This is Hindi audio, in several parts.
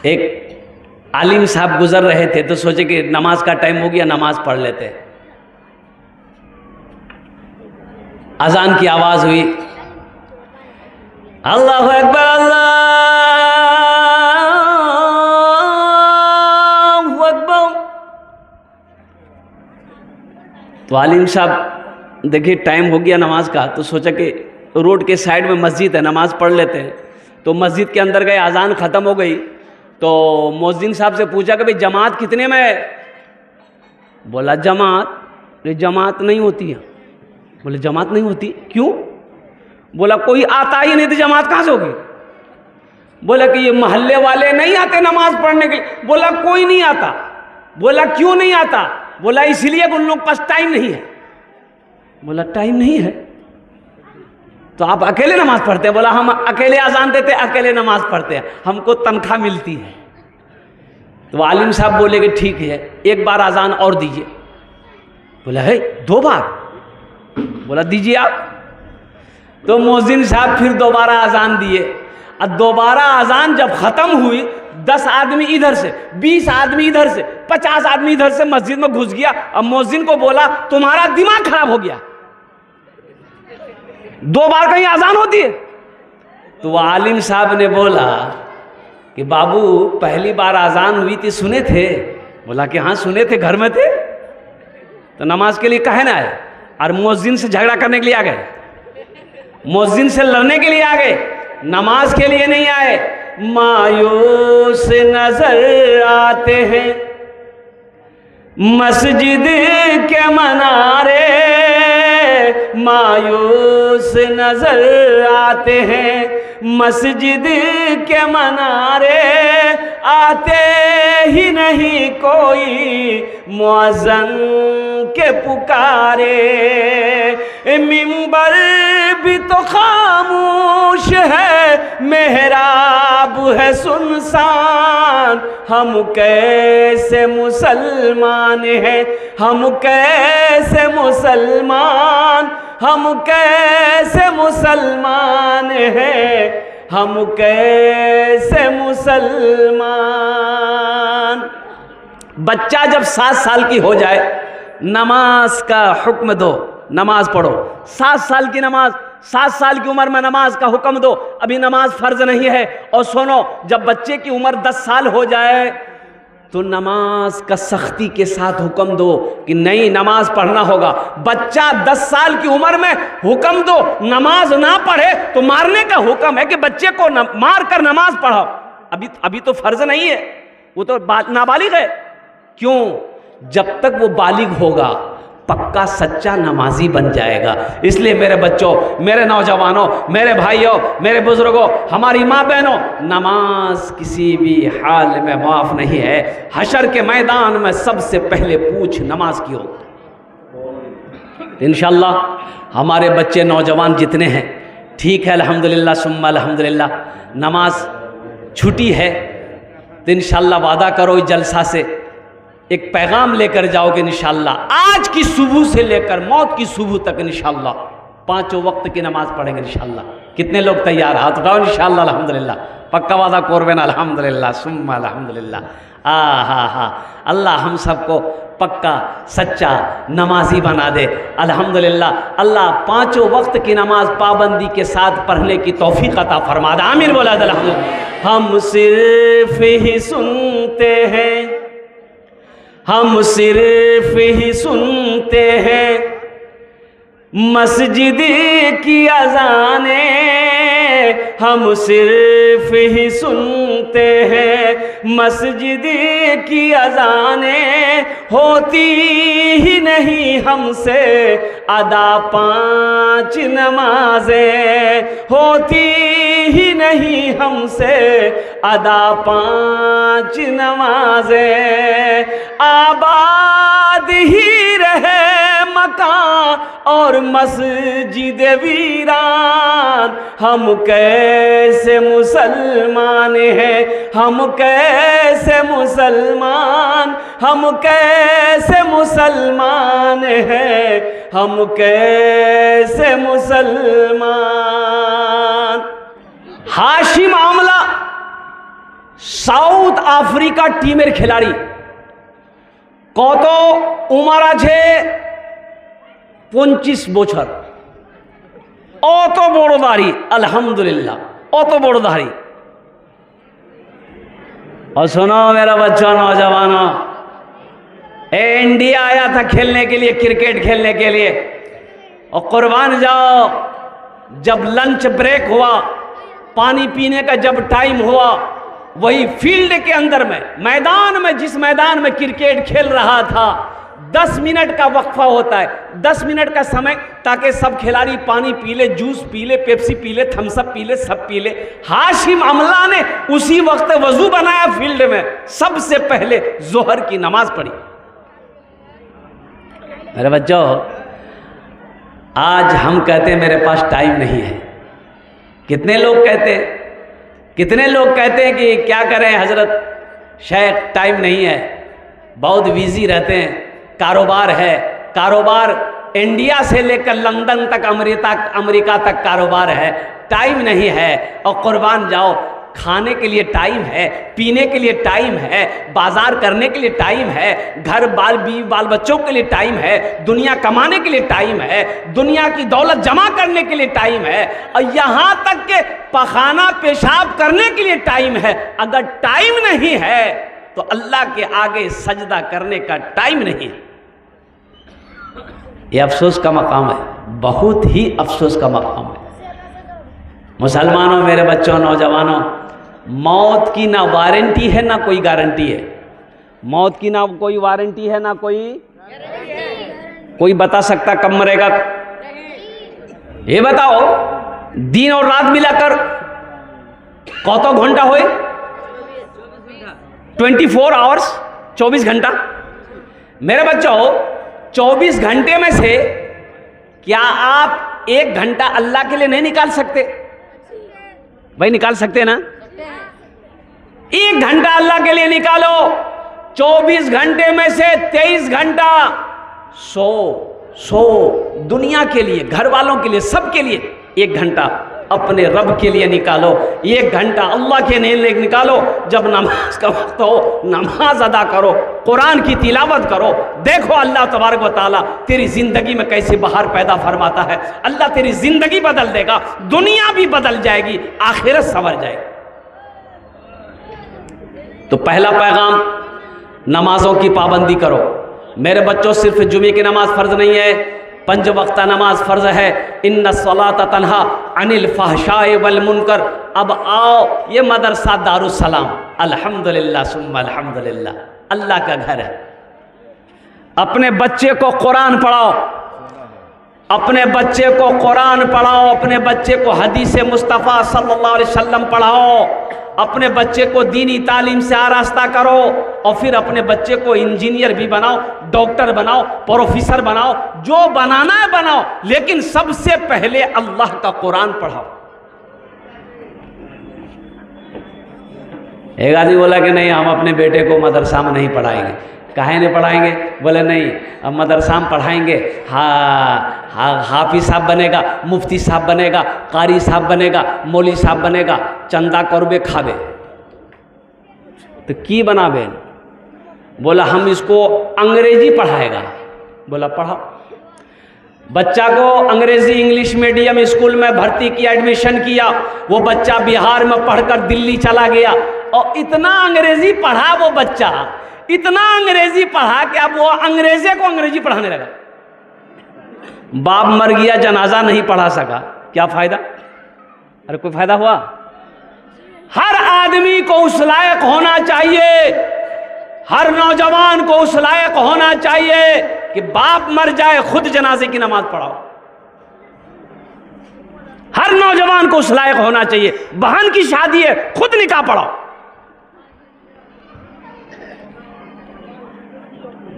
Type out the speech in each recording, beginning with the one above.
एक आलिम साहब गुजर रहे थे तो सोचे कि नमाज का टाइम हो गया, नमाज पढ़ लेते। अजान की आवाज हुई, अल्लाहु अकबर अल्लाहु अकबर। तो आलिम साहब देखिए टाइम हो गया नमाज का, तो सोचा कि रोड के साइड में मस्जिद है, नमाज पढ़ लेते हैं। तो मस्जिद के अंदर गए, अजान ख़त्म हो गई तो मुअज्जिन साहब से पूछा कि भाई जमात कितने में है? बोला जमात नहीं होती है। बोले जमात नहीं होती क्यों? बोला कोई आता ही नहीं तो जमात कहाँ से होगी? बोला कि ये मोहल्ले वाले नहीं आते नमाज पढ़ने के लिए। बोला कोई नहीं आता। बोला क्यों नहीं आता? बोला इसलिए कि उन लोग पास टाइम नहीं है। बोला टाइम नहीं है तो आप अकेले नमाज पढ़ते हैं? बोला हम अकेले अजान देते, अकेले नमाज पढ़ते हैं, हमको तनख्वाह मिलती है। तो आलिम साहब बोले कि ठीक है, एक बार अजान और दीजिए। बोला है 2 बार? बोला दीजिए आप। तो मुअज्जिन साहब फिर दोबारा अजान दिए। अब दोबारा अजान जब खत्म हुई, 10 आदमी इधर से, 20 आदमी इधर से, 50 आदमी इधर से मस्जिद में घुस गया। अब मुअज्जिन को बोला तुम्हारा दिमाग खराब हो गया, 2 बार कहीं अजान होती है? तो आलिम साहब ने बोला कि बाबू पहली बार अजान हुई थी सुने थे? बोला कि हाँ सुने थे, घर में थे। तो नमाज के लिए काहे ना आए? और मुअज्जिन से झगड़ा करने के लिए आ गए, मुअज्जिन से लड़ने के लिए आ गए, नमाज के लिए नहीं आए। मायूस नजर आते हैं मस्जिद के मनारे, मायूस नजर आते हैं मस्जिद के मनारे, आते ही नहीं कोई मुअज्जिन के पुकारे। मिंबर भी तो खामोश है, मेहराब है सुनसान, हम कैसे मुसलमान हैं, हम कैसे मुसलमान, हम कैसे मुसलमान हैं, हम कैसे मुसलमान। बच्चा जब 7 साल की हो जाए, नमाज का हुक्म दो, नमाज पढ़ो। 7 साल की नमाज, 7 साल की उम्र में नमाज का हुक्म दो। अभी नमाज फर्ज नहीं है। और सुनो, जब बच्चे की उम्र 10 साल हो जाए तो नमाज का सख्ती के साथ हुक्म दो कि नहीं नमाज पढ़ना होगा। बच्चा 10 साल की उम्र में हुक्म दो नमाज ना पढ़े तो मारने का हुक्म है कि बच्चे को मार कर नमाज पढ़ाओ। अभी तो फर्ज नहीं है, वो तो नाबालिग है। क्यों? जब तक वो बालिग होगा पक्का सच्चा नमाजी बन जाएगा। इसलिए मेरे बच्चों, मेरे नौजवानों, मेरे भाइयों, मेरे बुजुर्गों, हमारी माँ बहनों, नमाज किसी भी हाल में माफ नहीं है। हशर के मैदान में सबसे पहले पूछ नमाज की हो। इंशाअल्लाह हमारे बच्चे नौजवान जितने हैं, ठीक है, अल्हम्दुलिल्लाह सुम्मा अल्हम्दुलिल्लाह, नमाज छुट्टी है तो इंशाअल्लाह वादा करो इस जलसा से एक पैगाम लेकर जाओगे इंशाअल्लाह। आज की सुबह से लेकर मौत की सुबह तक इंशाअल्लाह 5 वक्त की नमाज पढ़ेंगे इंशाअल्लाह। कितने लोग तैयार? हाथ उठाओ इंशाअल्लाह। अल्हम्दुलिल्लाह, पक्का वादा करबेन अल्हम्दुलिल्लाह सुम्मा अल्हम्दुलिल्लाह। हा अल्लाह हम सबको पक्का सच्चा नमाजी बना दे। अल्हम्दुलिल्लाह अल्लाह 5 वक्त की नमाज पाबंदी के साथ पढ़ने की तौफीक अता फरमा दे। आमीन बोला अल्हम्दुलिल्लाह। हम सिर्फ ही सुनते हैं, हम सिर्फ ही सुनते हैं मस्जिद की अज़ाने, हम सिर्फ ही सुनते हैं मस्जिद की अज़ाने, होती ही नहीं हमसे अदा 5 नमाजें, होती ही नहीं हमसे अदा 5 नमाजें। आबाद ही रहे मकान और मस्जिद वीरान, हम कैसे मुसलमान हैं, हम कैसे मुसलमान, हम कैसे मुसलमान हैं, हम कैसे मुसलमान। हाशी मामला সাউথ আফ্রিকা টিমের খেলাড়ি, কত উমার আছে 25 বছর, অত বড় দাড়ি, अल्हम्दुलिल्लाह অত बड़ दाढ़ी। और सुनो मेरा बच्चों, नौजवानों, इंडिया आया था खेलने के लिए, क्रिकेट खेलने के लिए, और कुर्बान जाओ, जब लंच ब्रेक हुआ, पानी पीने का जब टाइम हुआ, वही फील्ड के अंदर में, मैदान में, जिस मैदान में क्रिकेट खेल रहा था, 10 मिनट का वक्फा होता है, 10 मिनट का समय, ताकि सब खिलाड़ी पानी पी ले, जूस पी ले, पेप्सी पी ले, थम्सअप पी ले, सब पी ले। हाशिम अमला ने उसी वक्त वजू बनाया फील्ड में, सबसे पहले जोहर की नमाज पढ़ी। मेरे बच्चों, आज हम कहते हैं मेरे पास टाइम नहीं है। कितने लोग कहते हैं, कितने लोग कहते हैं कि क्या करें हजरत, शायद टाइम नहीं है, बहुत बिजी रहते हैं, कारोबार है, कारोबार इंडिया से लेकर लंदन तक, अमेरिका तक कारोबार है, टाइम नहीं है। और कुर्बान जाओ, खाने के लिए टाइम है, पीने के लिए टाइम है, बाजार करने के लिए टाइम है, घर बाल बच्चों के लिए टाइम है, दुनिया कमाने के लिए टाइम है, दुनिया की दौलत जमा करने के लिए टाइम है, और यहाँ तक के पखाना पेशाब करने के लिए टाइम है। अगर टाइम नहीं है तो अल्लाह के आगे सजदा करने का टाइम नहीं है। यह अफसोस का मकाम है, बहुत ही अफसोस का मकाम है। मुसलमानों, मेरे बच्चों, नौजवानों, मौत की ना वारंटी है ना कोई गारंटी है। मौत की ना कोई वारंटी है ना कोई बता सकता कब मरेगा। ये बताओ, दिन और रात मिलाकर कत घंटा हुए? 24 आवर्स, 24 घंटा। मेरे बच्चों, 24 घंटे में से क्या आप 1 घंटा अल्लाह के लिए नहीं निकाल सकते? भाई निकाल सकते ना? 1 घंटा अल्लाह के लिए निकालो। 24 घंटे में से 23 घंटा सो दुनिया के लिए, घर वालों के लिए, सबके लिए 1 घंटा अपने रब के लिए निकालो। 1 घंटा अल्लाह के लिए निकालो। जब नमाज का वक्त हो, नमाज अदा करो, कुरान की तिलावत करो। देखो अल्लाह तबारक व तआला तेरी जिंदगी में कैसे बहार पैदा फरमाता है। अल्लाह तेरी जिंदगी बदल देगा, दुनिया भी बदल जाएगी, आखिरत संवर जाएगी। तो पहला पैगाम, नमाजों की पाबंदी करो। मेरे बच्चों, सिर्फ जुमे की नमाज फर्ज नहीं है, 5 वक्त नमाज फ़र्ज़ है। इन्ना सलाता तन्हा अनिल फ़हशाए वल मुनकर। अब आओ, ये मदरसा दारुस्सलाम, अल्हम्दुलिल्लाह सुम्मा अल्हम्दुलिल्लाह, अल्लाह का घर है। अपने बच्चे को कुरान पढ़ाओ, अपने बच्चे को कुरान पढ़ाओ, अपने बच्चे को हदीस मुस्तफ़ा सल्लल्लाहु अलैहि वसल्लम पढ़ाओ, अपने बच्चे को दीनी तालीम से आरास्ता करो, और फिर अपने बच्चे को इंजीनियर भी बनाओ, डॉक्टर बनाओ, प्रोफेसर बनाओ, जो बनाना है बनाओ, लेकिन सबसे पहले अल्लाह का कुरान पढ़ाओ। एक आदमी बोला कि नहीं, हम अपने बेटे को मदरसा में नहीं पढ़ाएंगे। काहे नहीं पढ़ाएंगे? बोले नहीं, अब मदरसा में पढ़ाएंगे, हाफिज साहब बनेगा, मुफ्ती साहब बनेगा, कारी साहब बनेगा, मौली साहब बनेगा, चंदा करबे खाबे। तो की बनाबे? बोला हम इसको अंग्रेजी पढ़ाएगा। बोला पढ़ाओ। बच्चा को अंग्रेजी इंग्लिश मीडियम स्कूल में भर्ती किया, एडमिशन किया। वो बच्चा बिहार में पढ़कर दिल्ली चला गया, और इतना अंग्रेजी पढ़ा वो बच्चा, इतना अंग्रेजी पढ़ा कि अब वो अंग्रेजे को अंग्रेजी पढ़ाने लगा। बाप मर गया, जनाजा नहीं पढ़ा सका, क्या फायदा? अरे कोई फायदा हुआ? हर आदमी को उस लायक होना चाहिए, हर नौजवान को उस लायक होना चाहिए कि बाप मर जाए खुद जनाजे की नमाज पढ़ाओ। हर नौजवान को उस लायक होना चाहिए। बहन की शादी है, खुद निकाह पढ़ाओ।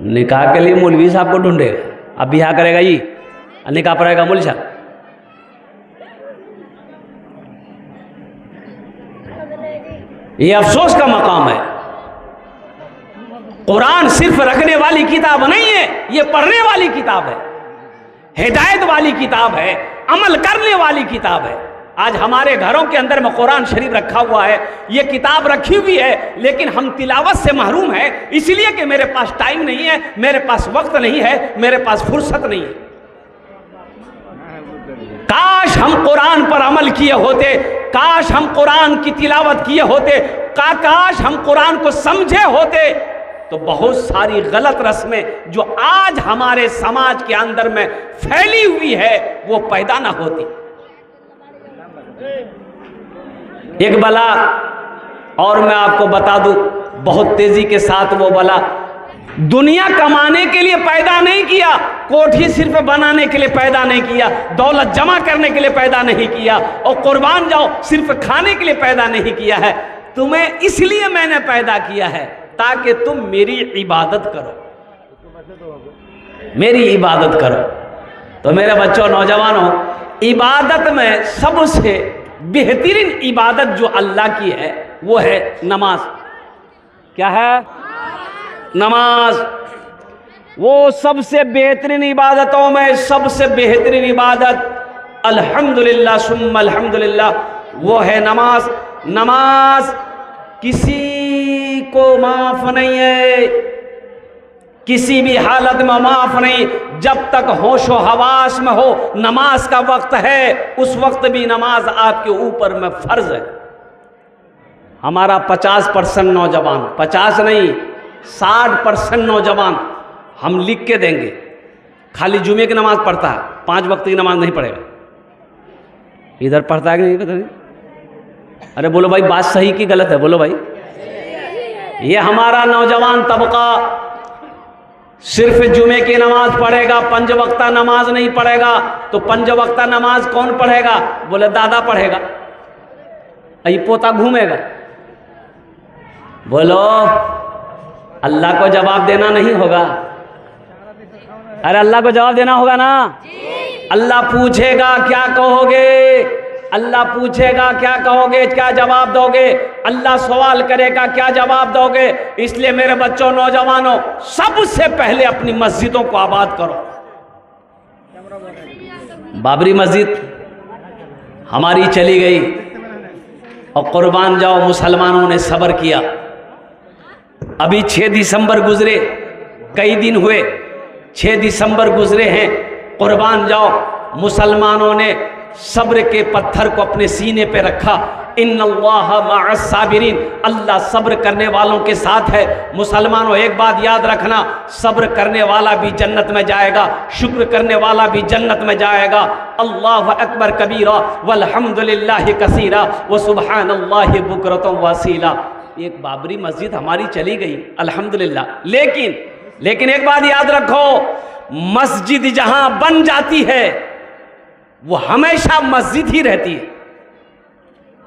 निकाह के लिए मौलवी साहब को ढूंढेगा, अब बिहार करेगा ये, निकाह पढ़ाएगा मौलवी साहब। ये अफसोस का मकाम है। कुरान सिर्फ रखने वाली किताब नहीं है, ये पढ़ने वाली किताब है, हिदायत वाली किताब है, अमल करने वाली किताब है। आज हमारे घरों के अंदर में कुरान शरीफ रखा हुआ है, ये किताब रखी हुई है, लेकिन हम तिलावत से महरूम हैं, इसलिए कि मेरे पास टाइम नहीं है, मेरे पास वक्त नहीं है, मेरे पास फुर्सत नहीं है। काश हम कुरान पर अमल किए होते, काश हम कुरान की तिलावत किए होते, काश हम कुरान को समझे होते, तो बहुत सारी गलत रस्में जो आज हमारे समाज के अंदर में फैली हुई है वो पैदा ना होती। एक बला और मैं आपको बता दूं, बहुत तेजी के साथ वो बला दुनिया कमाने के लिए पैदा नहीं किया, कोठी सिर्फ बनाने के लिए पैदा नहीं किया, दौलत जमा करने के लिए पैदा नहीं किया, और कुर्बान जाओ सिर्फ खाने के लिए पैदा नहीं किया है। तुम्हें इसलिए मैंने पैदा किया है ताकि तुम मेरी इबादत करो, मेरी इबादत करो। तो मेरे बच्चों, नौजवानों, इबादत में सबसे बेहतरीन इबादत जो अल्लाह की है वो है नमाज। क्या है? नमाज। वो सबसे बेहतरीन इबादतों में सबसे बेहतरीन इबादत अल्हम्दुलिल्लाह सुम्मा अल्हम्दुलिल्लाह वो है नमाज। नमाज किसी को माफ नहीं है, किसी भी हालत में माफ नहीं, जब तक होशो हवास में हो। नमाज का वक्त है, उस वक्त भी नमाज आपके ऊपर में फर्ज है। हमारा 50% नौजवान, 50 नहीं 60% नौजवान हम लिख के देंगे, खाली जुमे की नमाज पढ़ता है, 5 वक्त की नमाज नहीं पढ़ेगा। इधर पढ़ता है कि नहीं पता नहीं? अरे बोलो भाई, बात सही की गलत है? बोलो भाई। ये हमारा नौजवान तबका सिर्फ जुमे की नमाज पढ़ेगा, 5 वक्ता नमाज नहीं पढ़ेगा। तो 5 वक्ता नमाज कौन पढ़ेगा? बोले दादा पढ़ेगा, अई पोता घूमेगा। बोलो, अल्लाह को जवाब देना नहीं होगा? अरे अल्लाह को जवाब देना होगा ना? अल्लाह पूछेगा क्या कहोगे, अल्लाह पूछेगा क्या कहोगे, क्या जवाब दोगे, अल्लाह सवाल करेगा क्या जवाब दोगे। इसलिए मेरे बच्चों, नौजवानों, सबसे पहले अपनी मस्जिदों को आबाद करो। बाबरी मस्जिद हमारी चली गई और कुर्बान जाओ मुसलमानों ने सब्र किया। अभी 6 दिसंबर गुजरे, कई दिन हुए, 6 दिसंबर गुजरे हैं, कुर्बान जाओ मुसलमानों ने सब्र के पत्थर को अपने सीने पे रखा। इन्नल्लाह मअस साबिरीन, अल्लाह सब्र करने वालों के साथ है। मुसलमानों, एक बात याद रखना, सब्र करने वाला भी जन्नत में जाएगा, शुक्र करने वाला भी जन्नत में जाएगा। अल्लाहु अकबर कबीरा वल्हम्दुलिल्लाहि कसीरा व सुब्हानल्लाहि बुकरतम वसीला। एक बाबरी मस्जिद हमारी चली गई, अल्हम्दुलिल्लाह। लेकिन एक बात याद रखो, मस्जिद जहां बन जाती है वो हमेशा मस्जिद ही रहती है।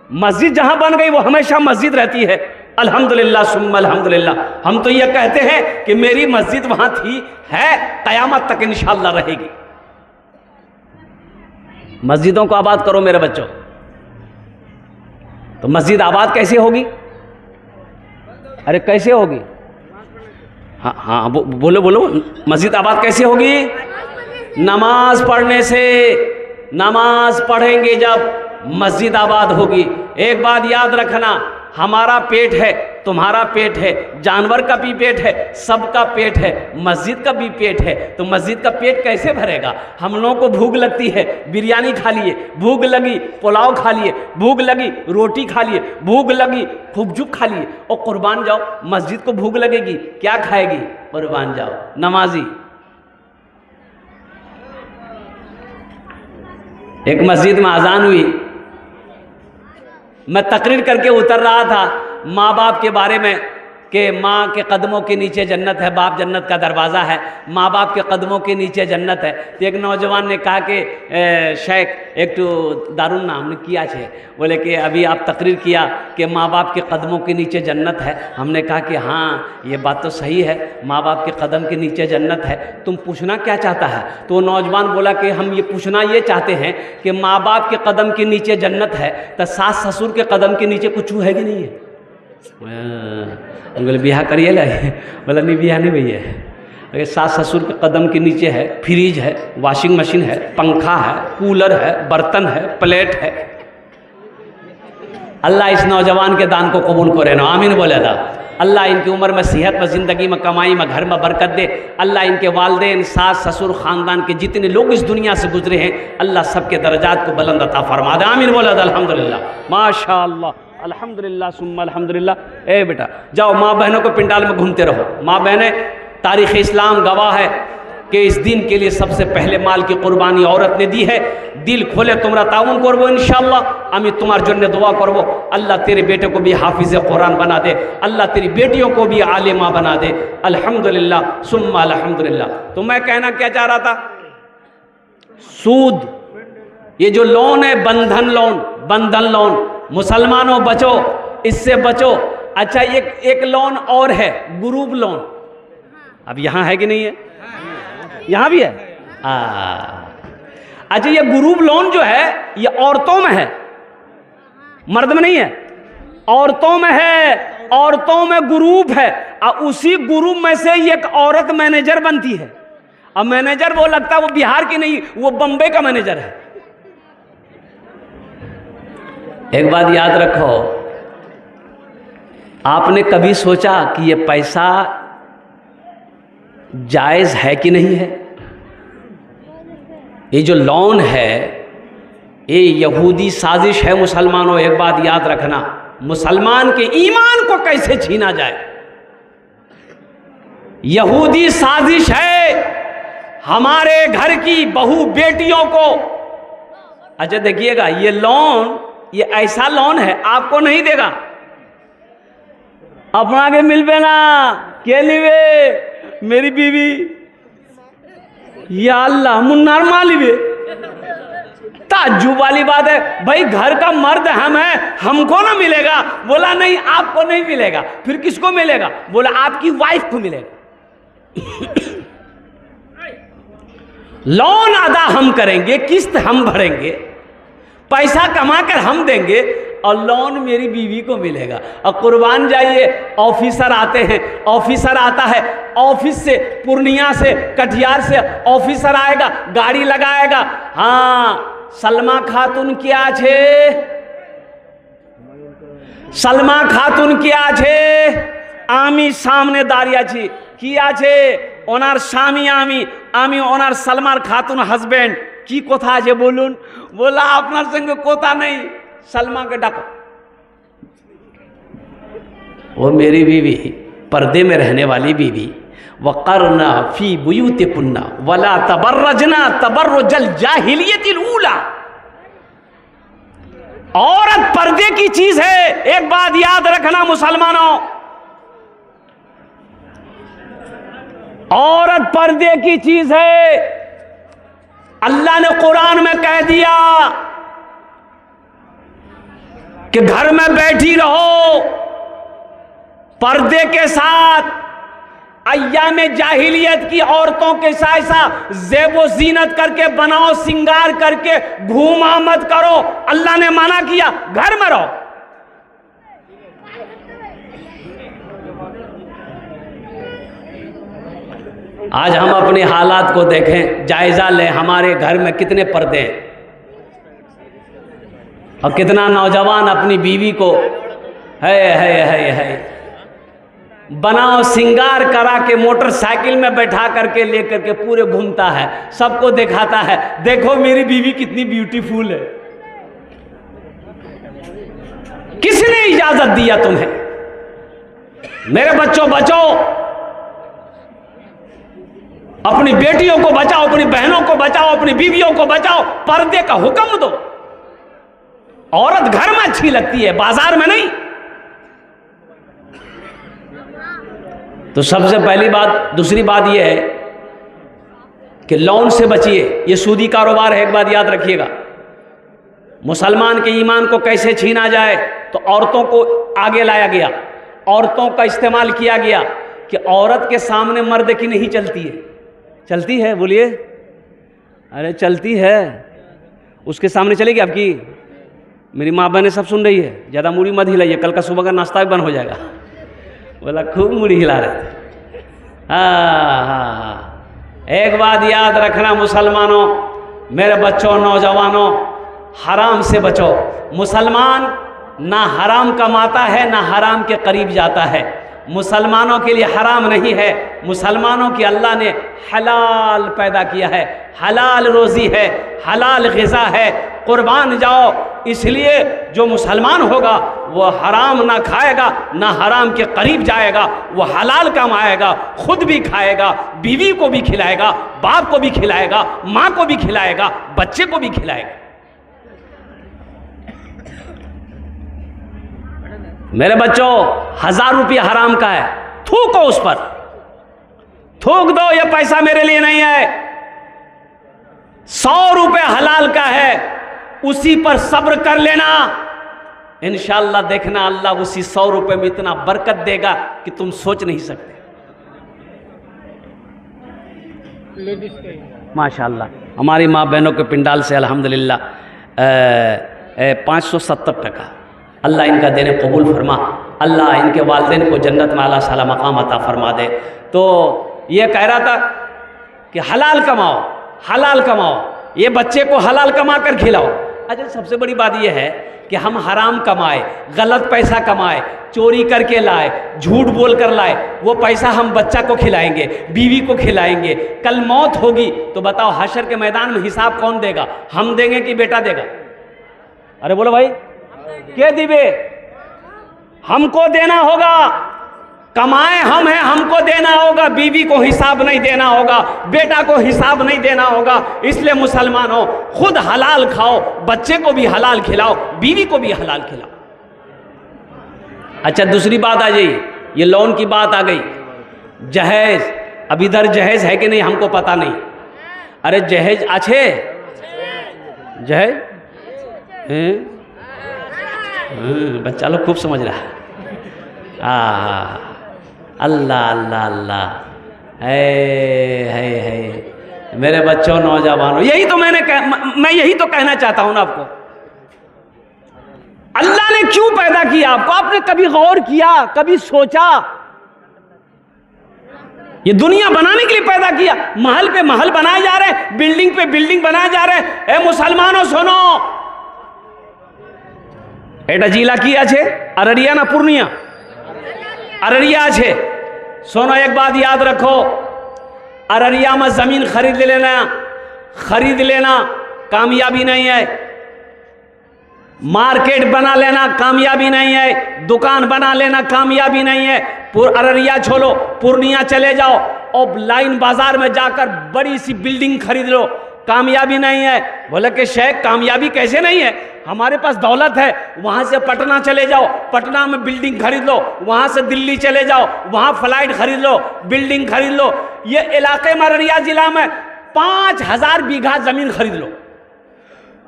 मस्जिद जहां बन गई वो हमेशा मस्जिद रहती है। अल्हम्दुलिल्लाह सुम्मा अल्हम्दुलिल्लाह। हम तो ये कहते हैं कि मेरी मस्जिद वहां थी, है, कयामत तक इंशाअल्लाह रहेगी। मस्जिदों को आबाद करो मेरे बच्चों। तो मस्जिद आबाद कैसे होगी? अरे कैसे होगी? हाँ बोलो बोलो, मस्जिद आबाद कैसे होगी? नमाज पढ़ने से। नमाज पढ़ेंगे जब मस्जिद आबाद होगी। एक बात याद रखना, हमारा पेट है, तुम्हारा पेट है, जानवर का भी पेट है, सबका पेट है, मस्जिद का भी पेट है। तो मस्जिद का पेट कैसे भरेगा? हम लोगों को भूख लगती है, बिरयानी खा लिए, भूख लगी पुलाव खा लिए, भूख लगी रोटी खा लिए, भूख लगी फुकजुक खा लिए, और कुर्बान जाओ मस्जिद को भूख लगेगी, क्या खाएगी? कुर्बान जाओ नमाजी। एक मस्जिद में अजान हुई, मैं तकरीर करके उतर रहा था माँ बाप के बारे में कि माँ के कदमों के नीचे जन्नत है, बाप जन्नत का दरवाज़ा है, माँ बाप के कदमों के नीचे जन्नत है। तो एक नौजवान ने कहा कि शेख एक तो दारुन ना हमने किया छे, बोले कि अभी आप तकरीर किया कि माँ बाप के कदमों के नीचे जन्नत है। हमने कहा कि हाँ ये बात तो सही है, माँ बाप के कदम के नीचे जन्नत है, तुम पूछना क्या चाहता है? तो नौजवान बोला कि हम ये पूछना ये चाहते हैं कि माँ बाप के कदम के नीचे जन्नत है तो सास ससुर के कदम के नीचे कुछ है कि नहीं है? बोले ब्याह करिए ला? बोला नहीं ब्याह नहीं भैया। अगर सास ससुर के कदम के नीचे है फ्रिज है, वॉशिंग मशीन है, पंखा है, कूलर है, बर्तन है, प्लेट है, अल्लाह इस नौजवान के दान को कबूल करे ना, आमीन बोले था। अल्लाह इनकी उम्र में, सेहत में, ज़िंदगी में, कमाई में, घर में बरकत दे। अल्लाह इनके वालिदैन, सास ससुर, ख़ानदान के जितने लोग इस दुनिया से गुजरे हैं, अल्लाह सबके दर्जात को बुलंद अता फरमा दे, आमीन बोला था। अल्हम्दुलिल्लाह, माशा अल्लाह, अल्हम्दुलिल्लाह सुम्मा अल्हम्दुलिल्लाह। ए बेटा जाओ, माँ बहनों को पिंडाल में घूमते रहो। माँ बहनें, तारीख़ इस्लाम गवाह है कि इस दिन के लिए सबसे पहले माल की कुर्बानी औरत ने दी है। दिल खोले तुमरा ताउन करबो इंशाअल्लाह, अमी तुम्हार जन्ने दुआ करबो। अल्लाह तेरे बेटे को भी हाफिज़ कुरान बना दे, अल्लाह तेरी बेटियों को भी आलिमा बना दे। अल्हम्दुलिल्लाह सुम्मा अल्हम्दुलिल्लाह। तो मैं कहना क्या चाह रहा था, सूद, ये जो लोन है, बंधन लोन, मुसलमानों बचो, इससे बचो। अच्छा, एक लोन और है, ग्रुप लोन। अब यहाँ है कि नहीं है? यहाँ भी है। अच्छा, ये ग्रुप लोन जो है, ये औरतों में है, मर्द में नहीं है, औरतों में है। औरतों में ग्रुप है, और उसी ग्रुप में से एक औरत मैनेजर बनती है। अब मैनेजर वो लगता है वो बिहार की नहीं, वो बम्बई का मैनेजर है। एक बात याद रखो, आपने कभी सोचा कि ये पैसा जायज़ है कि नहीं है? ये जो लोन है, ये यहूदी साजिश है मुसलमानों। एक बात याद रखना, मुसलमान के ईमान को कैसे छीना जाए, यहूदी साजिश है हमारे घर की बहू बेटियों को। अच्छा देखिएगा, ये लोन, ये ऐसा लोन है आपको नहीं देगा, अपना के मिल पे ना के लिए मेरी बीवी, या अल्लाह मुन्नार मालिबे। ताज्जुब वाली बात है भाई, घर का मर्द हम है, हमको ना मिलेगा। बोला नहीं, आपको नहीं मिलेगा, फिर किसको मिलेगा? बोला आपकी वाइफ को मिलेगा। लोन अदा हम करेंगे, किस्त हम भरेंगे, पैसा कमा कर हम देंगे, और लोन मेरी बीवी को मिलेगा। और कुर्बान जाइए, ऑफिसर आते हैं, ऑफिसर आता है ऑफिस से, पूर्णिया से, कटिहार से ऑफिसर आएगा, गाड़ी लगाएगा। हाँ, सलमा खातून क्या छे, सलमा खातून क्या छे, आमी सामने दारिया छी किया छे, ओनार स्वामी आमी ओनार सलमार खातून हस्बैंड की कोथा जे बोलून। बोला आपनार संगे कोथा नहीं, सलमा के डाको। वो मेरी बीवी, पर्दे में रहने वाली बीवी, वक़रना फी बुयूतिकुन्ना वला तबर्रजना तबर्रुजल जाहिलियतिल ऊला। औरत पर्दे की चीज है। एक बात याद रखना मुसलमानों, औरत पर्दे की चीज है। अल्लाह ने कुरान में कह दिया कि घर में बैठी रहो पर्दे के साथ। अय्याम जाहिलियत की औरतों के साथ ज़ेबो ज़ीनत करके, बनाओ सिंगार करके घूमा मत करो। अल्लाह ने मना किया, घर में रहो। आज हम अपने हालात को देखें, जायजा लें, हमारे घर में कितने पर्दे हैं और कितना नौजवान अपनी बीवी को है बनाओ सिंगार करा के मोटरसाइकिल में बैठा करके लेकर के पूरे घूमता है, सबको दिखाता है, देखो मेरी बीवी कितनी ब्यूटीफुल है। किसने इजाजत दिया तुम्हें? मेरे बच्चों बचो, अपनी बेटियों को बचाओ, अपनी बहनों को बचाओ, अपनी बीवियों को बचाओ। पर्दे का हुक्म दो। औरत घर में अच्छी लगती है, बाजार में नहीं। तो सबसे पहली बात। दूसरी बात यह है कि लोन से बचिए, यह सूदी कारोबार है। एक बात याद रखिएगा, मुसलमान के ईमान को कैसे छीना जाए, तो औरतों को आगे लाया गया, औरतों का इस्तेमाल किया गया कि औरत के सामने मर्द की नहीं चलती है। चलती है? बोलिए। अरे चलती है, उसके सामने चलेगी आपकी? मेरी माँ बहनें सब सुन रही है, ज़्यादा मूड़ी मत हिलाइए, कल का सुबह का नाश्ता भी बंद हो जाएगा। बोला खूब मूड़ी हिला रहे थे। हाँ। एक बात याद रखना मुसलमानों, मेरे बच्चों, नौजवानों, हराम से बचो। मुसलमान ना हराम कमाता है ना हराम के करीब जाता है। मुसलमानों के लिए हराम नहीं है, मुसलमानों की अल्लाह ने हलाल पैदा किया है, हलाल रोज़ी है, हलाल ग़िज़ा है। कुर्बान जाओ, इसलिए जो मुसलमान होगा वो हराम ना खाएगा ना हराम के करीब जाएगा, वो हलाल कमाएगा, खुद भी खाएगा, बीवी को भी खिलाएगा, बाप को भी खिलाएगा, माँ को भी खिलाएगा, बच्चे को भी खिलाएगा। मेरे बच्चों, 1000 रुपया हराम का है, थूको उस पर, थूक दो, ये पैसा मेरे लिए नहीं है। 100 रुपये हलाल का है, उसी पर सब्र कर लेना, इंशाअल्लाह देखना अल्लाह उसी 100 रुपये में इतना बरकत देगा कि तुम सोच नहीं सकते। माशाअल्लाह हमारी माँ बहनों के पिंडाल से अल्हम्दुलिल्लाह 570 टका। अल्लाह इनका देने कबूल फरमा, अल्लाह इनके वालिदैन को जन्नत में आला साला मकाम अता फरमा दे। तो ये कह रहा था कि हलाल कमाओ, हलाल कमाओ, ये बच्चे को हलाल कमा कर खिलाओ। अच्छा, सबसे बड़ी बात यह है कि हम हराम कमाए, गलत पैसा कमाए, चोरी करके लाए, झूठ बोल कर लाए, वो पैसा हम बच्चा को खिलाएंगे, बीवी को खिलाएंगे, कल मौत होगी तो बताओ हशर के मैदान में हिसाब कौन देगा? हम देंगे कि बेटा देगा? अरे बोलो भाई, के दिबे? हमको देना होगा, कमाए हम हैं, हमको देना होगा, बीवी को हिसाब नहीं देना होगा, बेटा को हिसाब नहीं देना होगा। इसलिए मुसलमानों, खुद हलाल खाओ, बच्चे को भी हलाल खिलाओ, बीवी को भी हलाल खिलाओ। अच्छा, दूसरी बात आ गई, ये लोन की बात आ गई। जहेज, अब इधर जहेज है कि नहीं हमको पता नहीं। अरे जहेज अच्छे, जहेज बच्चा लोग खूब समझ रहा है। अल्लाह अल्लाह अल्लाह, है मेरे बच्चों, नौजवानों, यही तो मैं यही तो कहना चाहता हूं ना आपको। अल्लाह ने क्यों पैदा किया आपको? आपने कभी गौर किया, कभी सोचा? ये दुनिया बनाने के लिए पैदा किया। महल पे महल बनाए जा रहे हैं, बिल्डिंग पे बिल्डिंग बनाए जा रहे हैं। ए मुसलमानों सुनो, एटा जिला किया छे अररिया ना पूर्णिया? अररिया छे। सुनो, एक बात याद रखो, अररिया में जमीन खरीद लेना कामयाबी नहीं है, मार्केट बना लेना कामयाबी नहीं है, दुकान बना लेना कामयाबी नहीं है। अररिया छोड़ो, पूर्णिया चले जाओ और लाइन बाजार में जाकर बड़ी सी बिल्डिंग खरीद लो, कामयाबी नहीं है। बोले कि शेख कामयाबी कैसे नहीं है? हमारे पास दौलत है, वहां से पटना चले जाओ, पटना में बिल्डिंग खरीद लो, वहां से दिल्ली चले जाओ, वहां फ्लाइट खरीद लो, बिल्डिंग खरीद लो। ये इलाके में अररिया जिला में 5000 बीघा जमीन खरीद लो,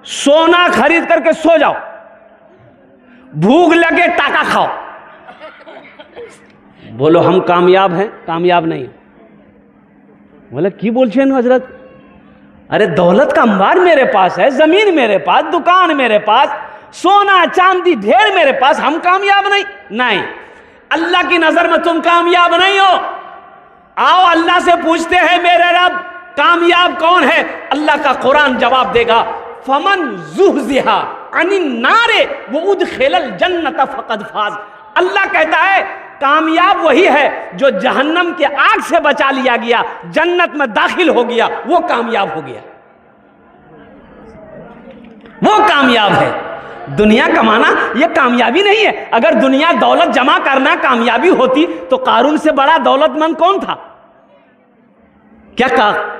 सोना खरीद करके सो जाओ, भूख लगे टाका खाओ। बोलो हम कामयाब हैं? कामयाब नहीं। बोले की बोलছেন हजरत? अरे दौलत का अंबार मेरे पास है, जमीन मेरे पास, दुकान मेरे पास, सोना चांदी ढेर मेरे पास, हम कामयाब नहीं। अल्लाह की नजर में तुम कामयाब नहीं हो। आओ अल्लाह से पूछते हैं, मेरे रब कामयाब कौन है? अल्लाह का कुरान जवाब देगा, फमन ज़ुहज़िहा अनिन नारे व उदखिलल जन्नत फ़क़द फ़ाज़। अल्लाह कहता है कामयाब वही है जो जहन्नम के आग से बचा लिया गया, जन्नत में दाखिल हो गया, वो कामयाब हो गया, वो कामयाब है। दुनिया कमाना ये कामयाबी नहीं है। अगर दुनिया दौलत जमा करना कामयाबी होती तो कारून से बड़ा दौलतमंद कौन था? क्या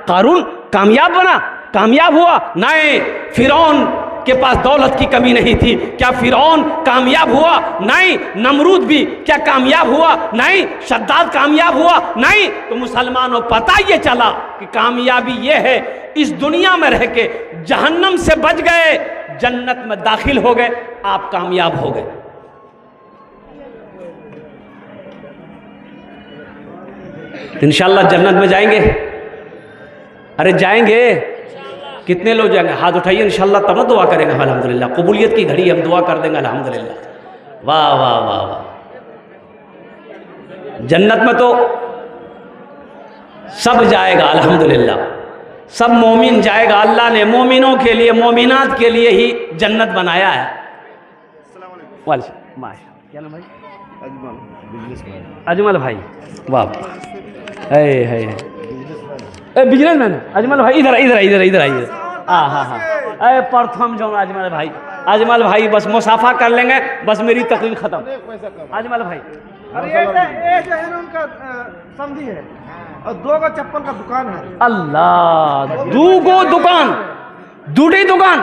कारून कामयाब बना, कामयाब हुआ? नहीं। फिरौन के पास दौलत की कमी नहीं थी, क्या फिरौन कामयाब हुआ? नहीं। नमरूद भी क्या कामयाब हुआ? नहीं। शद्दाद कामयाब हुआ? नहीं। तो मुसलमानों, पता ये चला कि कामयाबी ये है, इस दुनिया में रह के जहन्नम से बच गए, जन्नत में दाखिल हो गए, आप कामयाब हो गए। इंशाअल्लाह जन्नत में जाएंगे। अरे जाएंगे, कितने लोग जाएंगे? हाथ उठाइए इंशाअल्लाह, तब ना दुआ करेंगे। अल्हम्दुलिल्लाह, कबूलियत की घड़ी, हम दुआ कर देंगे अल्हम्दुलिल्लाह। वाह वाह वाह वाह। जन्नत में तो सब जाएगा अल्हम्दुलिल्लाह, सब मोमिन जाएगा। अल्लाह ने मोमिनों के लिए, मोमिनात के लिए ही जन्नत बनाया है। वालेकुम माशा, क्या नाम भाई? अजमल भाई, वाह, है बिजनेसमैन अजमल भाई, इधर इधर इधर इधर आइए। हाँ हाँ हाँ, अरे प्रथम जो अजमल भाई, अजमल भाई बस मुसाफा कर लेंगे, बस मेरी तकलीफ खत्म। अजमल भाई, अरे ये जो है ना उनका समझी है, और 2 गो चप्पल का दुकान है। अल्लाह, 2 गो दुकान, 2टी दुकान,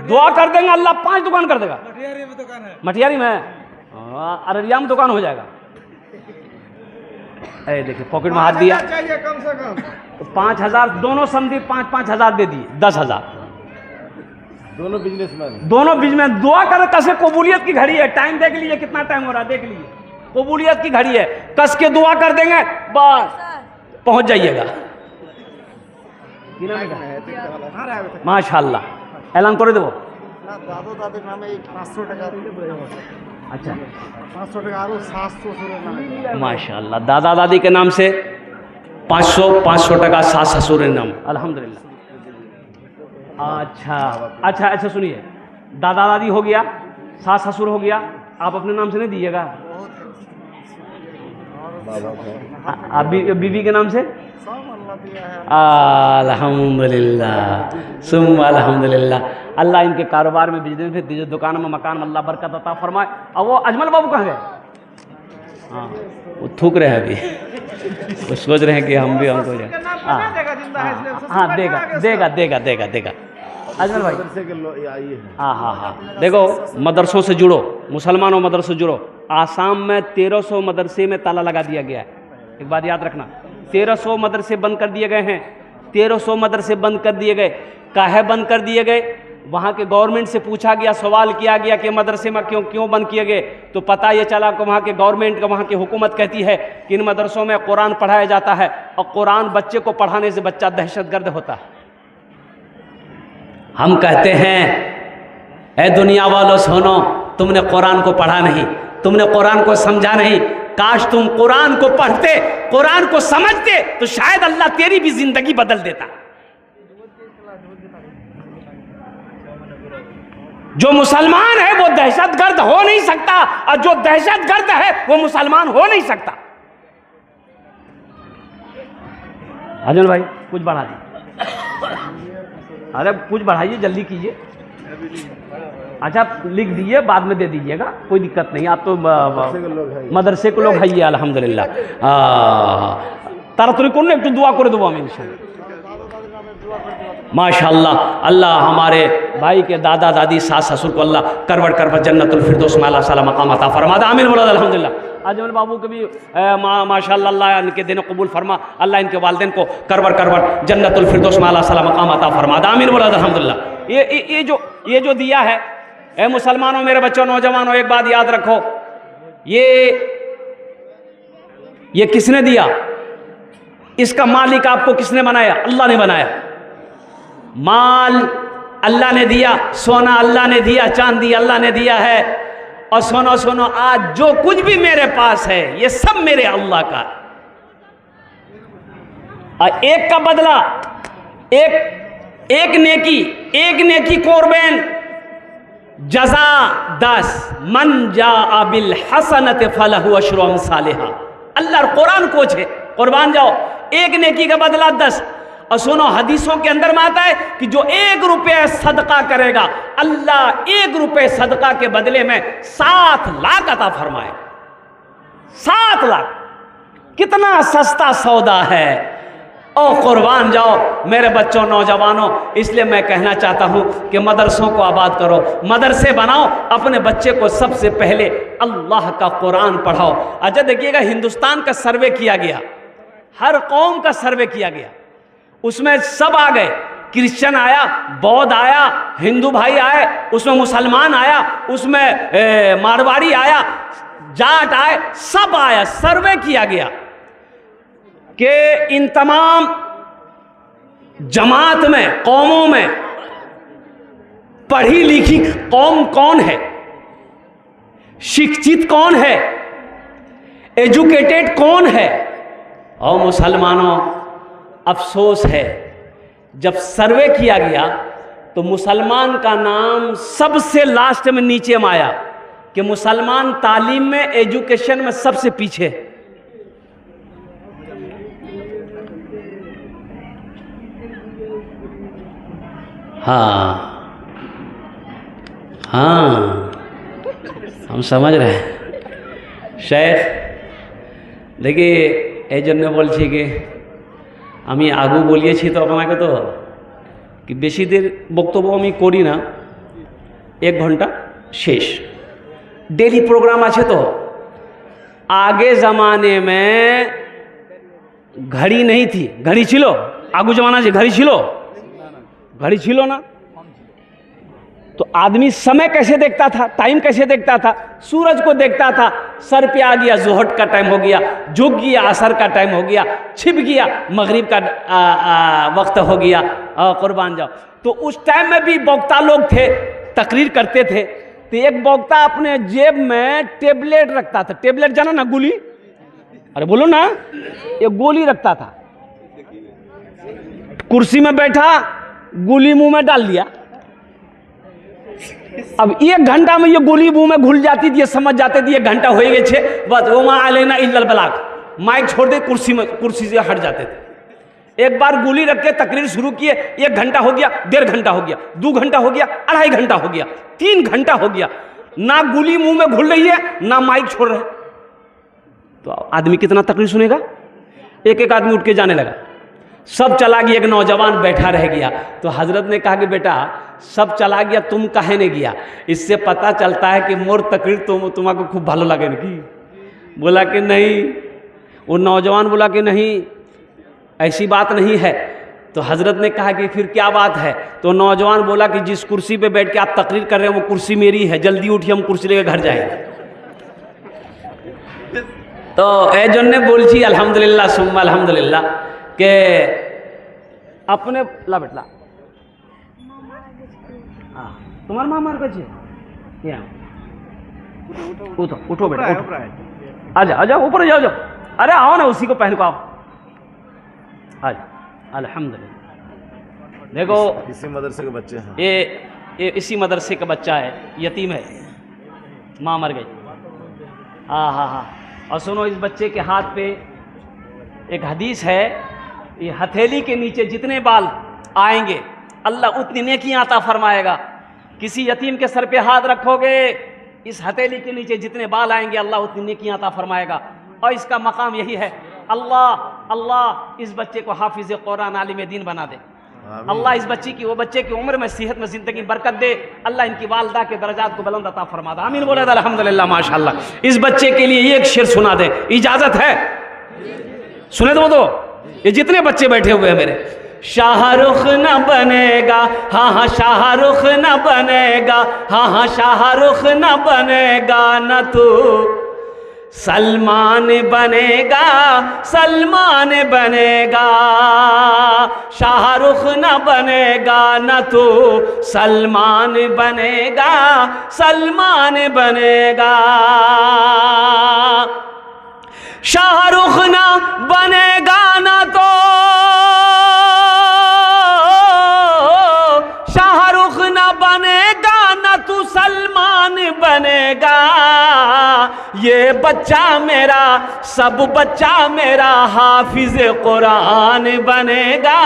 दुआ कर देंगे अल्लाह 5 दुकान कर देगा। मटियारी में दुकान है, मटियारी में, अररिया में दुकान हो जाएगा। ए देखिए पॉकेट में हाथ दिया, चाहिए कम से कम 5,000 दोनों समझी, 5,000 दे दिए, 10,000 दोनों बिजनेसमैन। दोनों बिजनेस। दुआ कर, कैसे कबूलियत की घड़ी है, टाइम देख लीजिए कितना टाइम हो रहा है, देख लीजिए कबूलियत की घड़ी है, कस के दुआ कर देंगे बस पहुंच जाइएगा। माशाल्लाह, ऐलान कर देव। दादो दादी नामे 500 টাকা। अच्छा 500 টাকা और 700 माशाल्लाह, दादा दादी के नाम से 500 टका सास ससुर नाम, अल्हम्दुलिल्लाह। अच्छा अच्छा अच्छा, सुनिए, दादा दादी हो गया, सास ससुर हो गया, आप अपने नाम से नहीं दीजिएगा, आप बीवी के नाम से। अल्हम्दुलिल्लाह सुम्मा अल्हम्दुलिल्लाह, अल्लाह इनके कारोबार में, बिजनेस में, दीजिए दुकान में, मकान में अल्लाह बरकत अता फरमाए। और वो अजमल बाबू कहाँ गए? हाँ वो थूक रहे हैं अभी, वो सोच रहे हैं कि हम भी हमको जाए। हाँ देगा देगा देगा देगा देगा अजमल भाई। हाँ हाँ हाँ, देखो मदरसों से जुड़ो, मुसलमानों मदरसों से जुड़ो। आसाम में 1300 मदरसे में ताला लगा दिया गया है। एक बात याद रखना, 1300 मदरसे बंद कर दिए गए हैं, 1300 मदरसे बंद कर दिए गए। काहे बंद कर दिए गए? वहाँ के गवर्नमेंट से पूछा गया, सवाल किया गया कि मदरसे में क्यों बंद किए गए, तो पता ये चला कि वहाँ के गवर्नमेंट का, वहाँ की हुकूमत कहती है कि इन मदरसों में कुरान पढ़ाया जाता है, और कुरान बच्चे को पढ़ाने से बच्चा दहशतगर्द होता है। हम कहते हैं, ए दुनिया वालों सुनो, तुमने कुरान को पढ़ा नहीं, तुमने कुरान को समझा नहीं। काश तुम कुरान को पढ़ते, कुरान को समझते, तो शायद अल्लाह तेरी भी जिंदगी बदल देता। जो मुसलमान है वो दहशतगर्द हो नहीं सकता, और जो दहशतगर्द है वो मुसलमान हो नहीं सकता। अजमल भाई कुछ बढ़ा दीजिए, अरे कुछ बढ़ाइए, जल्दी कीजिए। अच्छा लिख दीजिए, बाद में दे दीजिएगा, कोई दिक्कत नहीं। आप तो मदरसे के लोग है, अल्हम्दुलिल्लाह। तारा तुरी कौन एक तो दुआ करे दो हम इंशाल्लाह। माशाअल्लाह, अल्लाह हमारे भाई के दादा दादी सास ससुर को अल्लाह करवट करवट जन्नतुल फिरदौस में अल्लाह सलाम मकाम अता फरमा दे, आमीन बोला अल्हम्दुलिल्लाह। अजमल बाबू के भी माशाअल्लाह, अल्लाह इनके दिन कबूल फरमा, अल्लाह इनके वालिदैन को करवट करवट जन्नतुल फिरदौस में अल्लाह सलाम मकाम अता फरमा दे, आमीन बोला अल्हम्दुलिल्लाह। ये जो दिया है, ए मुसलमानों, मेरे बच्चों, नौजवानों, एक बात याद रखो, ये किसने दिया? इसका मालिक आपको किसने बनाया? अल्लाह ने बनाया। माल अल्लाह ने दिया, सोना अल्लाह ने दिया, चांदी अल्लाह ने दिया है। और सुनो, आज जो कुछ भी मेरे पास है ये सब मेरे अल्लाह का। और एक का बदला, एक नेकी कुर्बान, जजा 10, मन जा बिल हसनत फलहु अशरु अमसालिहा। अल्लाह कुरान को छे कुर्बान जाओ, एक नेकी का बदला 10। और सुनो, हदीसों के अंदर में आता है कि जो 1 रुपये सदका करेगा, अल्लाह 1 रुपये सदका के बदले में 7 लाख अता फरमाए। 7 लाख, कितना सस्ता सौदा है। ओ कुर्बान जाओ मेरे बच्चों, नौजवानों। इसलिए मैं कहना चाहता हूं कि मदरसों को आबाद करो, मदरसे बनाओ, अपने बच्चे को सबसे पहले अल्लाह का कुरान पढ़ाओ। अच्छा देखिएगा, हिंदुस्तान का सर्वे किया गया, हर कौम का सर्वे किया गया, उसमें सब आ गए। क्रिश्चियन आया, बौद्ध आया, हिंदू भाई आए, उसमें मुसलमान आया, उसमें मारवाड़ी आया, जाट आए, सब आया। सर्वे किया गया कि इन तमाम जमात में, कौमों में पढ़ी लिखी कौम कौन है, शिक्षित कौन है, एजुकेटेड कौन है। और मुसलमानों, अफसोस है, जब सर्वे किया गया तो मुसलमान का नाम सबसे लास्ट में नीचे में आया, कि मुसलमान तालीम में, एजुकेशन में सबसे पीछे है। हाँ हाँ, हम समझ रहे हैं। शेख देखिए এই জন্য বলছি কি আমি আগু বলিয়েছি তো আপনাকে তো कि বেশি দের বক্তব্য আমি করি না, 1 ঘন্টা শেষ। डेली प्रोग्राम আছে তো। आगे ज़माने में घड़ी नहीं थी, घड़ी छिलो आगू जमाना से घड़ी छिलो, घड़ी छिलो ना, तो आदमी समय कैसे देखता था, टाइम कैसे देखता था? सूरज को देखता था, सर पे आ गया जोहर का टाइम हो गया, झुक गया असर का टाइम हो गया, छिप गया मगरिब का वक्त हो गया, कुर्बान जाओ। तो उस टाइम में भी वक्ता लोग थे, तकरीर करते थे। तो एक वक्ता अपने जेब में टेबलेट रखता था, टेबलेट जाना ना, गोली, अरे बोलो ना, ये गोली रखता था। कुर्सी में बैठा, गोली मुंह में डाल दिया। अब 1 घंटा में ये गोली मुंह में घुल जाती थी, ये समझ जाते थे 1 घंटा हो गए छे, बस वो वहाँ आलेना इल्लल बलाग, माइक छोड़ दे, कुर्सी से हट जाते थे। एक बार गोली रख के तकरीर शुरू किए, 1 घंटा हो गया, 1.5 घंटा हो गया, 2 घंटा हो गया, 2.5 घंटा हो गया, 3 घंटा हो गया, ना गोली मुंह में घुल रही है ना माइक छोड़ रहे। तो आदमी कितना तकरीर सुनेगा? एक आदमी उठ के जाने लगा, सब चला गया, एक नौजवान बैठा रह गया। तो हजरत ने कहा कि बेटा सब चला गया, तुम काहे ने गया? इससे पता चलता है कि मोर तकरीर तुम्हारे खूब भालो लगे ना की? बोला कि नहीं। वो नौजवान बोला कि नहीं, ऐसी बात नहीं है। तो हजरत ने कहा कि फिर क्या बात है? तो नौजवान बोला कि जिस कुर्सी पे बैठ के आप तकरीर कर रहे हैं वो कुर्सी मेरी है, जल्दी उठिए, हम कुर्सी लेकर घर जाएंगे। तो ए जन्ने बोलছি अल्हम्दुलिल्लाह सुम्मा अल्हम्दुलिल्लाह के अपने ला बेटला हाँ तुम्हार मामार काছে यहाँ उठो उठो बेटा उठो, आ जाओ ऊपर जाओ जाओ, अरे आओ ना, उसी को पहन को आओ, आज अल्हम्दुलिल्लाह। देखो इसी मदरसे के बच्चे हैं, ये इसी मदरसे का बच्चा है, यतीम है, माँ मर गई। हाँ हाँ हाँ। और सुनो, इस बच्चे के हाथ पे एक हदीस है, ये हथेली के नीचे जितने बाल आएंगे अल्लाह उतनी नेकियां अता फरमाएगा। किसी यतीम के सर पे हाथ रखोगे, इस हथेली के नीचे जितने बाल आएंगे अल्लाह उतनी नेकियां अता फरमाएगा। और इसका मकाम यही है, अल्लाह अल्लाह इस बच्चे को हाफिज कुरान आलिम दीन बना दे। अल्लाह इस बच्ची की, वो बच्चे की उम्र में सेहत में ज़िंदगी बरकत दे। अल्लाह इनकी वालदा के दर्जात को बुलंद अता फरमा दे। आमीन बोले अल्हम्दुलिल्लाह माशाअल्लाह। इस बच्चे के लिए एक शेर सुना दे, इजाज़त है? सुने तो ये जितने बच्चे बैठे हुए हैं मेरे, शाहरुख न बनेगा, हाँ हाँ शाहरुख न बनेगा, हाँ हाँ शाहरुख न बनेगा, न तू सलमान बनेगा, सलमान बनेगा। शाहरुख न बनेगा, न तू सलमान बनेगा, सलमान बनेगा। शाहरुख न बनेगा न तो शाहरुख न बनेगा, न तू सलमान बनेगा। ये बच्चा मेरा, सब बच्चा मेरा हाफिज कुरान बनेगा,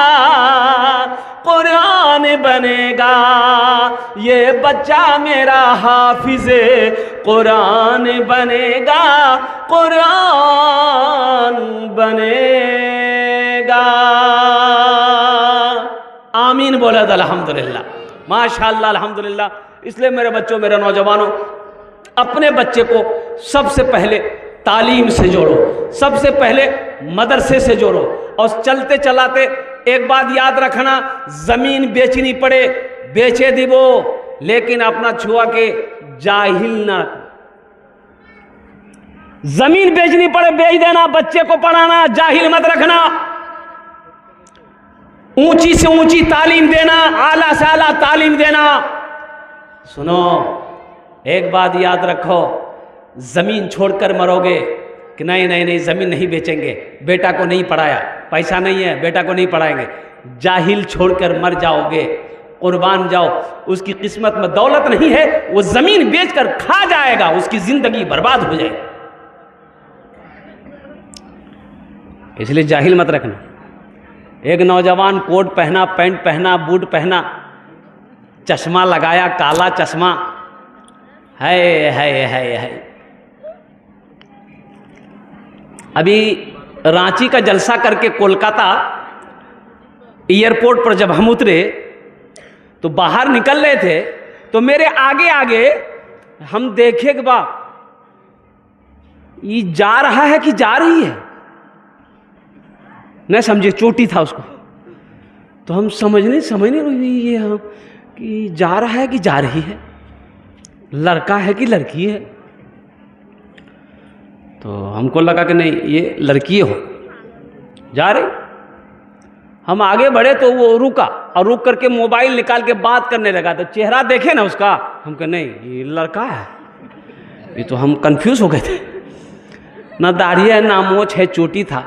कुरान बनेगा। ये बच्चा मेरा हाफिज कुरान बनेगा, कुरान बनेगा। आमीन बोला था अल्हम्दुलिल्लाह माशाअल्लाह अल्हम्दुलिल्लाह। इसलिए मेरे बच्चों, मेरे नौजवानों, अपने बच्चे को सबसे पहले तालीम से जोड़ो, सबसे पहले मदरसे से जोड़ो। और चलते चलाते एक बात याद रखना, ज़मीन बेचनी पड़े बेचे दिवो, लेकिन अपना छुआ के जाहिल ना। ज़मीन बेचनी पड़े बेच देना, बच्चे को पढ़ाना, जाहिल मत रखना। ऊंची से ऊंची तालीम देना, आला से आला तालीम देना। सुनो, एक बात याद रखो, ज़मीन छोड़कर मरोगे कि नहीं नहीं नहीं ज़मीन नहीं बेचेंगे, बेटा को नहीं पढ़ाया, पैसा नहीं है बेटा को नहीं पढ़ाएंगे, जाहिल छोड़कर मर जाओगे कुर्बान जाओ, उसकी किस्मत में दौलत नहीं है, वो जमीन बेचकर खा जाएगा, उसकी जिंदगी बर्बाद हो जाएगी। इसलिए जाहिल मत रखना। एक नौजवान कोट पहना, पैंट पहना, बूट पहना, चश्मा लगाया, काला चश्मा, है। अभी रांची का जलसा करके कोलकाता एयरपोर्ट पर जब हम उतरे तो बाहर निकल रहे थे तो मेरे आगे आगे हम देखे कि बा ये जा रहा है कि जा रही है, नहीं समझे, चोटी था उसको, तो हम समझ नहीं रही ये हम कि जा रहा है कि जा रही है, लड़का है कि लड़की है। तो हमको लगा कि नहीं ये लड़की हो, जा रही। हम आगे बढ़े तो वो रुका और रुक करके मोबाइल निकाल के बात करने लगा। तो चेहरा देखे ना उसका, हम कहे नहीं ये लड़का है। ये तो हम कंफ्यूज हो गए थे, ना दाढ़ी है ना मोछ है, चोटी था।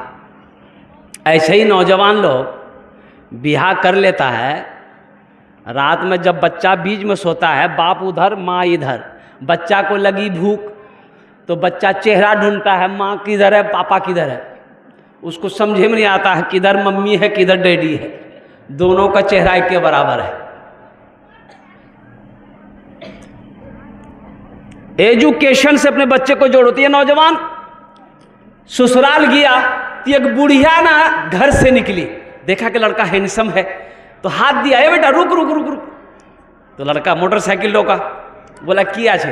ऐसे ही नौजवान लोग ब्याह कर लेता है, रात में जब बच्चा बीच में सोता है, बाप उधर माँ इधर, बच्चा को लगी भूख तो बच्चा चेहरा ढूंढता है, माँ किधर है पापा किधर है, उसको समझे में नहीं आता है किधर मम्मी है किधर डैडी है, दोनों का चेहरा एक के बराबर है। एजुकेशन से अपने बच्चे को जोड़ती है। नौजवान ससुराल गया तो एक बुढ़िया ना घर से निकली, देखा कि लड़का हैंडसम है तो हाथ दिया, ए बेटा रुक रुक रुक रुक। तो लड़का मोटरसाइकिल रोका, बोला किया छे,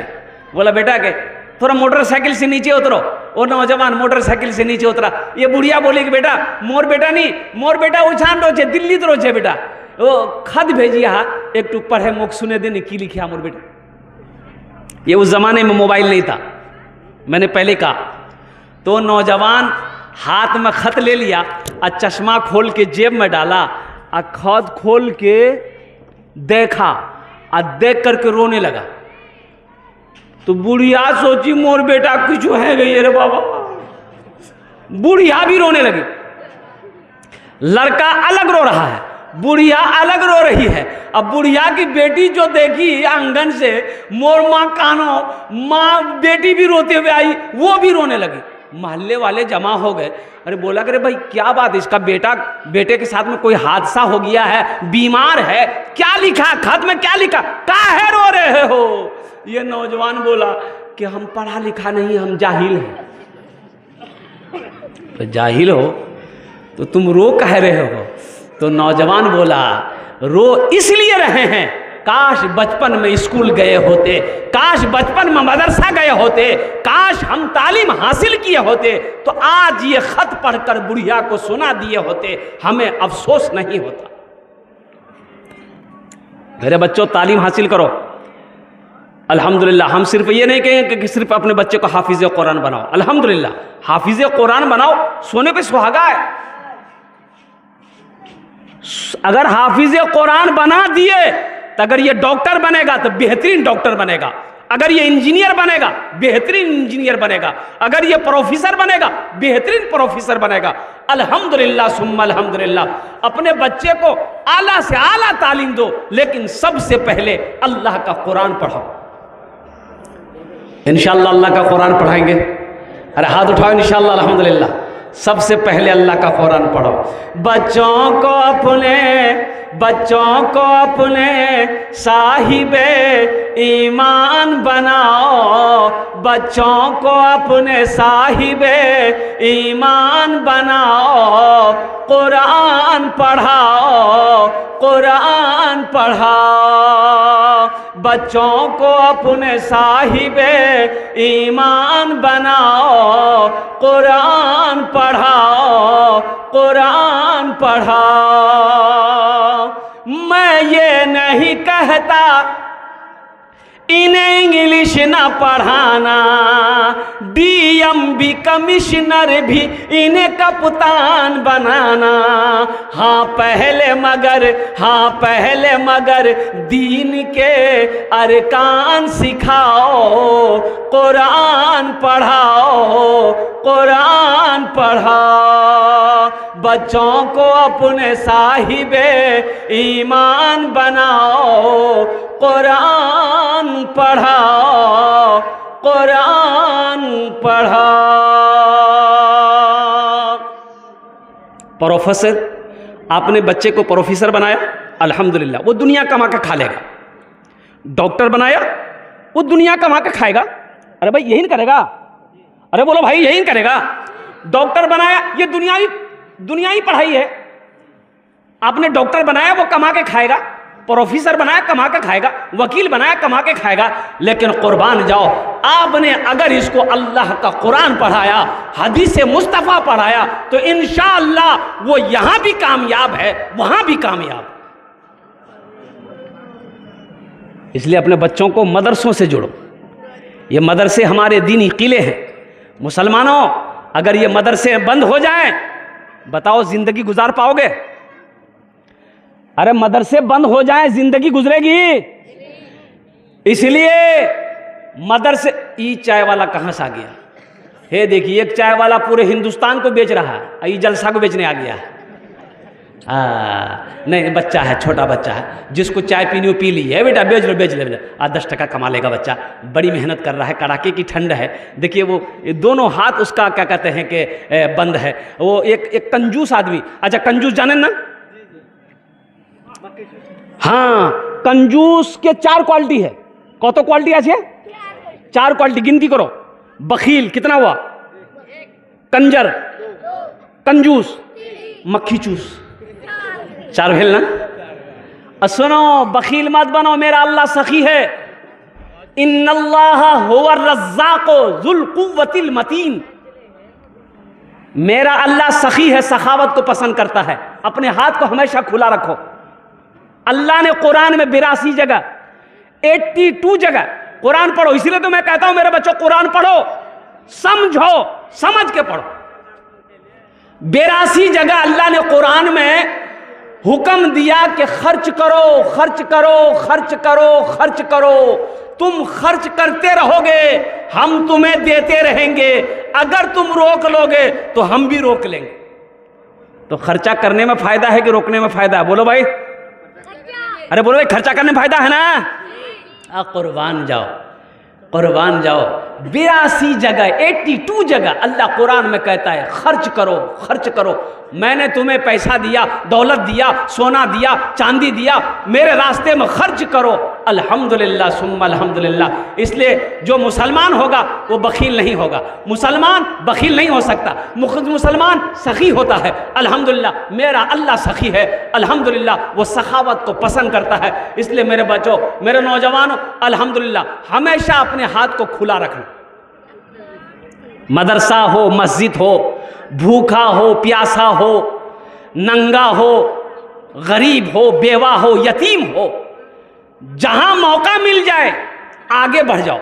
बोला बेटा के थोड़ा मोटरसाइकिल से नीचे उतरो। वो नौजवान मोटरसाइकिल से नीचे उतरा। ये बुढ़िया बोली कि बेटा मोर बेटा नहीं, मोर बेटा उछान रो छे, दिल्ली तो रो छे बेटा, वो खत भेजिया एक टुक पर है मोक सुने देने की लिखिया मोर बेटा। ये उस जमाने में मोबाइल नहीं था, मैंने पहले कहा। तो नौजवान हाथ में खत ले लिया और चश्मा खोल के जेब में डाला और खत खोल के देखा और देख करके रोने लगा। तो बुढ़िया सोची मोर बेटा कुछ है गई रे बाबा, बुढ़िया भी रोने लगी। लड़का अलग रो रहा है, बुढ़िया अलग रो रही है। अब बुढ़िया की बेटी जो देखी आंगन से, मोर माँ कानो, माँ बेटी भी रोते हुए आई, वो भी रोने लगी। मोहल्ले वाले जमा हो गए, अरे बोला करे भाई क्या बात, इसका बेटे के साथ में कोई हादसा हो गया है, बीमार है, क्या लिखा खत में, क्या लिखा, काहे रो रहे हो। ये नौजवान बोला कि हम पढ़ा लिखा नहीं, हम जाहिल हैं। तो जाहिल हो तो तुम रो कह रहे हो। तो नौजवान बोला रो इसलिए रहे हैं, काश बचपन में स्कूल गए होते, काश बचपन में मदरसा गए होते, काश हम तालीम हासिल किए होते तो आज ये खत पढ़कर बुढ़िया को सुना दिए होते, हमें अफसोस नहीं होता। मेरे बच्चों तालीम हासिल करो। अल्हम्दुलिल्लाह, हम सिर्फ ये नहीं कहेंगे कि सिर्फ अपने बच्चे को हाफिज कुरान बनाओ, अल्हम्दुलिल्लाह हाफिज कुरान बनाओ, सोने पे सुहागा है। अगर हाफिज कुरान बना दिए तो अगर ये डॉक्टर बनेगा तो बेहतरीन डॉक्टर बनेगा, अगर ये इंजीनियर बनेगा बेहतरीन इंजीनियर बनेगा, अगर ये प्रोफेसर बनेगा बेहतरीन प्रोफेसर बनेगा। अल्हम्दुलिल्लाह सुम्मा अल्हम्दुलिल्लाह। अपने बच्चे को आला से आला तालीम दो, लेकिन सबसे पहले अल्लाह का कुरान पढ़ाओ। इंशाअल्लाह अल्लाह का कुरान पढ़ाएंगे। अरे हाथ उठाओ इंशाअल्लाह अल्हम्दुलिल्लाह। सबसे पहले अल्लाह का कुरान पढ़ो। बच्चों को अपने साहिबे ईमान बनाओ, बच्चों को अपने साहिबे ईमान बनाओ, कुरान पढ़ाओ, कुरान पढ़ाओ। बच्चों को अपने साहिबे ईमान बनाओ, कुरान पढ़ाओ, कुरान पढ़ाओ। मैं ये नहीं कहता इन्हें इंग्लिश ना पढ़ाना, DMB कमिश्नर भी इन्हें कप्तान बनाना। हाँ पहले मगर दीन के अरकान सिखाओ, कुरान पढ़ाओ, कुरान पढ़ाओ। बच्चों को अपने साहिबे ईमान बनाओ, कुरान पढ़ाओ, कुरान पढ़ाओ। प्रोफेसर, आपने बच्चे को प्रोफेसर बनाया, अल्हम्दुलिल्लाह, वो दुनिया कमा के खा लेगा। डॉक्टर बनाया, वो दुनिया कमा के खाएगा। अरे भाई यही नहीं करेगा, अरे बोलो भाई यही नहीं करेगा। डॉक्टर बनाया, ये दुनिया ही पढ़ाई है। आपने डॉक्टर बनाया, वो कमा के खाएगा। प्रोफेसर बनाया, कमा के खाएगा। वकील बनाया, कमा के खाएगा। लेकिन कुर्बान जाओ, आपने अगर इसको अल्लाह का कुरान पढ़ाया, हदीस मुस्तफ़ा पढ़ाया, तो इंशाअल्लाह वो यहां भी कामयाब है, वहां भी कामयाब। इसलिए अपने बच्चों को मदरसों से जोड़ो। ये मदरसे हमारे दीनी किले हैं। मुसलमानों, अगर ये मदरसे बंद हो जाएं, बताओ जिंदगी गुजार पाओगे? अरे मदरसे बंद हो जाएं, जिंदगी गुजरेगी? इसलिए मदरसे। ई चाय वाला कहां से आ गया? हे देखिए, एक चाय वाला पूरे हिंदुस्तान को बेच रहा है, ई जलसा को बेचने आ गया है। नहीं, बच्चा है, छोटा बच्चा है, जिसको चाय पीनी हो पी ली है। बेटा बेच लो, बेच ले, 10 टका कमा लेगा बच्चा। बड़ी मेहनत कर रहा है, कड़ाके की ठंड है। देखिए वो दोनों हाथ उसका क्या कहते हैं कि बंद है। वो एक कंजूस आदमी। अच्छा, कंजूस जाने ना? हाँ, कंजूस के 4 क्वालिटी है। कत क्वालिटी আছে? 4 क्वालिटी गिनती करो। बखील कितना हुआ? कंजर, कंजूस, मक्खी चूस, 4 भेल ना? सुनो, बखील मत बनो, मेरा अल्लाह सखी है। इन्नल्लाह हुवा रज़्ज़ाक़ु ज़ुल कुव्वतिल मतीन। मेरा अल्लाह सखी है, सखावत को पसंद करता है। अपने हाथ को हमेशा खुला रखो। अल्लाह ने कुरान में 82 जगह, 82 जगह कुरान पढ़ो। इसीलिए तो मैं कहता हूं मेरे बच्चों, कुरान पढ़ो, समझो, समझ के पढ़ो। 82 जगह अल्लाह ने कुरान में हुक्म दिया कि खर्च करो, खर्च करो, खर्च करो, खर्च करो। तुम खर्च करते रहोगे, हम तुम्हें देते रहेंगे। अगर तुम रोक लोगे तो हम भी रोक लेंगे। तो खर्चा करने में फायदा है कि रोकने में फायदा है? बोलो भाई, अरे बोलो भाई, खर्चा करने में फायदा है ना? कुर्बान जाओ, कुर्बान जाओ। 82 जगह, 82 जगह अल्लाह कुरान में कहता है खर्च करो, खर्च करो। मैंने तुम्हें पैसा दिया, दौलत दिया, सोना दिया, चांदी दिया, मेरे रास्ते में खर्च करो। अल्हम्दुलिल्लाह सुम्मा अल्हम्दुलिल्लाह। इसलिए जो मुसलमान होगा वो बखील नहीं होगा। मुसलमान बखील नहीं हो सकता। मुसलमान सखी होता है। अल्हम्दुलिल्लाह, मेरा अल्लाह सखी है। अल्हम्दुलिल्लाह, वो सखावत को पसंद करता है। इसलिए मेरे बच्चों, मेरे नौजवानों, अल्हम्दुलिल्लाह हमेशा अपने हाथ को खुला रखना। मदरसा हो, मस्जिद हो, भूखा हो, प्यासा हो, नंगा हो, गरीब हो, बेवा हो, यतीम हो, जहां मौका मिल जाए आगे बढ़ जाओ।